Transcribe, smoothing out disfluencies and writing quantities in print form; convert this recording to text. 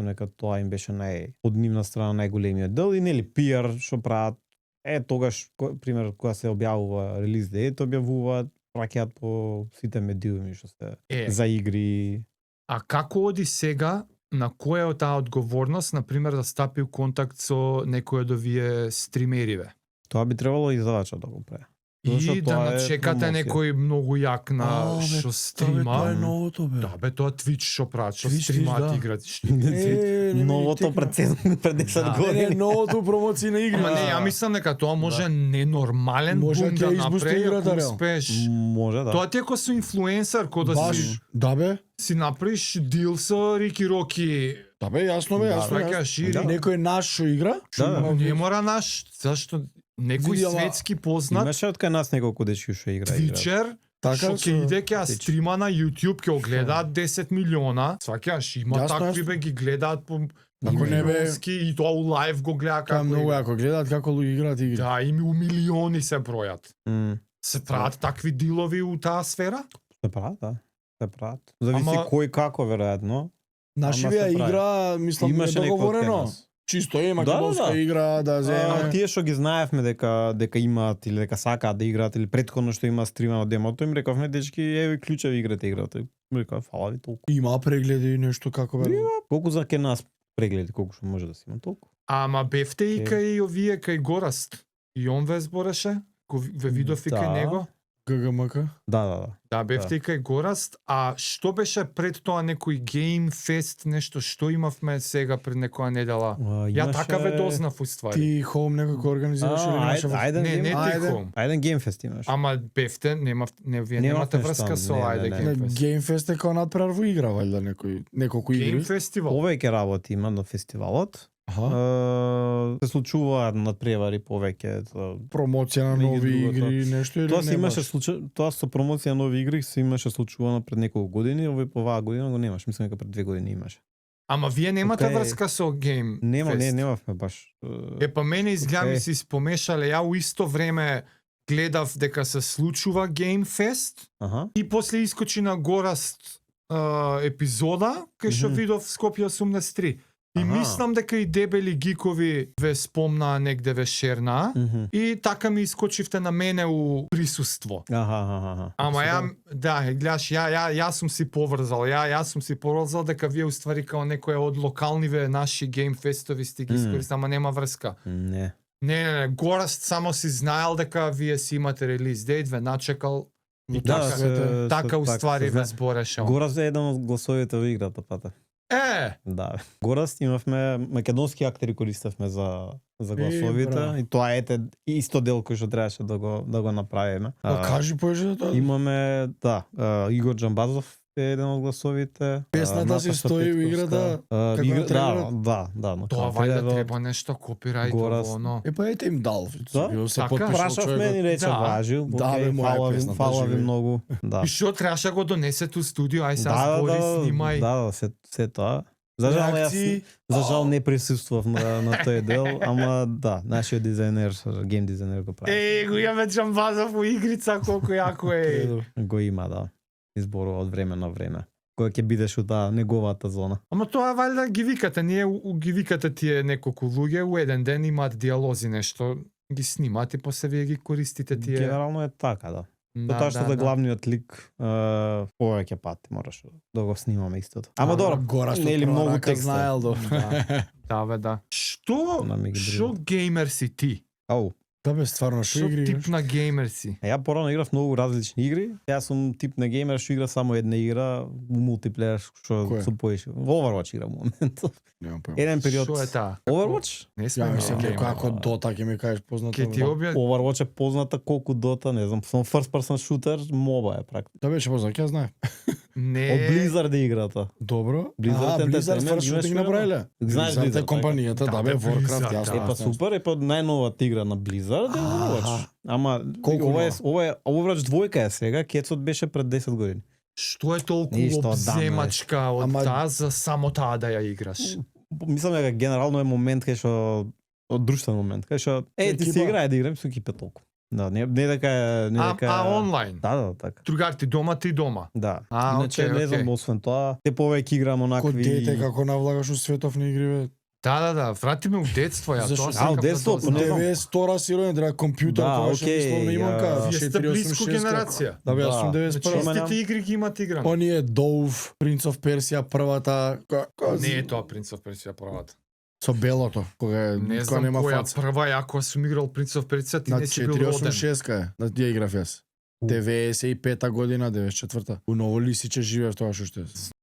нека тоа им беше од нивна страна најголемиот дел и нели PR што прават. Тогаш пример кога се објавува релиз дate, објавуваат, праќаат по сите медиуми што се за игри. А како оди сега, на која е таа одговорност, на пример да стапи у контакт со некој од овие стримериве? Тоа би требало издавачот да го прави. И да начекате некој многу јак на што стрима. Тоа е новото, бе. Да, бе, тоа Twitch што прават, што стримаат играт. Новото пред 10 години. Не, новото промоција на игри. Ама не, ја мислам дека тоа може ненормален бум да направи ако успееш. Може, да. Тоа ти ако со инфлуенсер, кој да си... Да, бе. Си направиш дил со Рики Роки. Да, бе, јасно, бе, јасно. Некој наш што игра? Не мора наш, зашто некој светски познат. Имаше од кај нас неколку дечки што играат. Твичер, што ќе иде ќе стрима на YouTube, ќе гледаат 10 милиона. Сваќаш, има такви бе ги гледаат по милионски и тоа у лайв го гледа како. Многу ако гледаат како луѓе играат игри. Да, и у милиони се бројат. Се прават такви дилови у таа сфера? Се прават, да. Се прават. Зависи кој како веројатно. Нашивија игра, мислам, е договорено. Чисто е македонска игра да земе. Тие што ги знаевме дека имаат или дека сакаат да играат или претходно што има стримано демото, им рековме дечки еве клучеви играте играте. Реков фала ви толку. Има прегледи и нешто како бе. Колку за ке нас прегледи, колку што може да си има толку. Ама бевте и кај овие кај Гораст. И он ве збореше, ве видов и кај него. ГГМК? Да. Да, бевте и кај Гораст, а што беше пред тоа некој Game Fest, нешто што имавме сега пред некоја недела? Ја така ве дознав уствари. Ти Home некој организираш или нешто? Не, не ти Home. Ајден Game Fest имаш. Ама бевте, вие немате врска со Ајде Game Fest. Game Fest е као надпревар во игра, валјда неколку игри. Game Festival. Повеќе работи има на фестивалот. Се случуваат надпревари повеќе промоција на нови игри, нешто или тоа се имаше тоа со промоција на нови игри се имаше случувано пред неколку години, оваа година го немаш, мислам дека пред 2 години имаше. Ама вие немате врска со Game Fest? Немавме баш. Па мене изгледа ми се испомешале, ја у исто време гледав дека се случува Game Fest и после искочи на Гораст епизода кај што видов Скопје 83. И мислам дека и дебели гикови ве спомнаа негде ве шернаа и така ми искочивте на мене у присуство. Ама гледаш, јас сум си поврзал, јас сум си поврзал дека вие уствари као некоја од локалниве наши Game Festoви сте ги искористи, ама нема врска. Не, Гораст само си знаел дека вие си имате релиз дейт, ве начекал. Така уствари ве збореше. Гораст е еден од гласовите во играта, пата. Да. Гораст имавме македонски актери користевме за гласовите и тоа исто дел кој што требаше да го направиме. Кажи повеќе за тоа. Имаме Игор Џамбазов е еден од гласовите. Песната си стои во играта. Да. Тоа вајда треба нешто копирајт оно. Па ете им дал. Прашавме и рече важил. Фала ви многу. И што требаше го донесете у студио, ај сега збори, снимај. Да, се тоа. За жал не присуствував на тој дел, ама да, нашиот дизајнер, гейм дизајнер го прави. Го имаме Џамбазов во игрица, колку јако е. Го има, да. Изборува од време на време. Која ќе бидеш у таа неговата зона. Ама тоа валјда ги викате, ги викате тие неколку луѓе, у еден ден имаат диалози нешто, ги снимаат и после вие ги користите тие. Генерално е така, да. Тоа што да главниот лик повеќе пати мораш да го снимаме истото. Ама добро, нели многу текст знаел до. Да, бе, да. Што геймер си ти? Да бе, стварно што игри? Што тип на геймер си? Ја порано играв многу различни игри. Јас сум тип на геймер што игра само една игра, мултиплеер што се поише. Во Overwatch играм во моментот. Еден период. Што е таа? Overwatch? Не сме како Dota ќе ми кажеш позната. Ке ти објасни. Overwatch е позната колку Dota, не знам, само first person shooter, MOBA е практично. Да беше познат, ја знаев. Не. Од Blizzard е играта. Добро. Blizzard first shooting направиле. Знаеш Blizzard компанијата, да бе, Warcraft, јасно. Епа супер, епа најновата игра на Blizzard е Overwatch. Ама ова е Overwatch 2 е сега, кецот беше пред 10 години. Што е толку обземачка од таа за само таа да ја играш? Мислам дека генерално е момент кај што од друштвен момент, кај што ти си играј да играм со екипа толку. Да, не дека онлайн. Да, така. Другарти дома, ти дома. Да. Иначе не знам, освен тоа, те повеќе играм онакви. Ко дете како навлагаш у светов на игри, бе. Да, врати ме у детство, ја тоа у детство, не знам. 92-ра си роден, треба компјутер, тоа што мислам имамка. Вие сте близко генерација. Да, бе, јас сум 91. Чистите игри ги имате играно. Оние Dove, Prince of Persia, првата. Не е тоа Prince of Persia првата. Со белото, кога нема фаца. Прва, ја кога сум играл Prince of Persia, ти не си бил роден. 486 е, да ја играв јас. 95-та година, 94-та. У Ново Лисиче живеев тоа што е.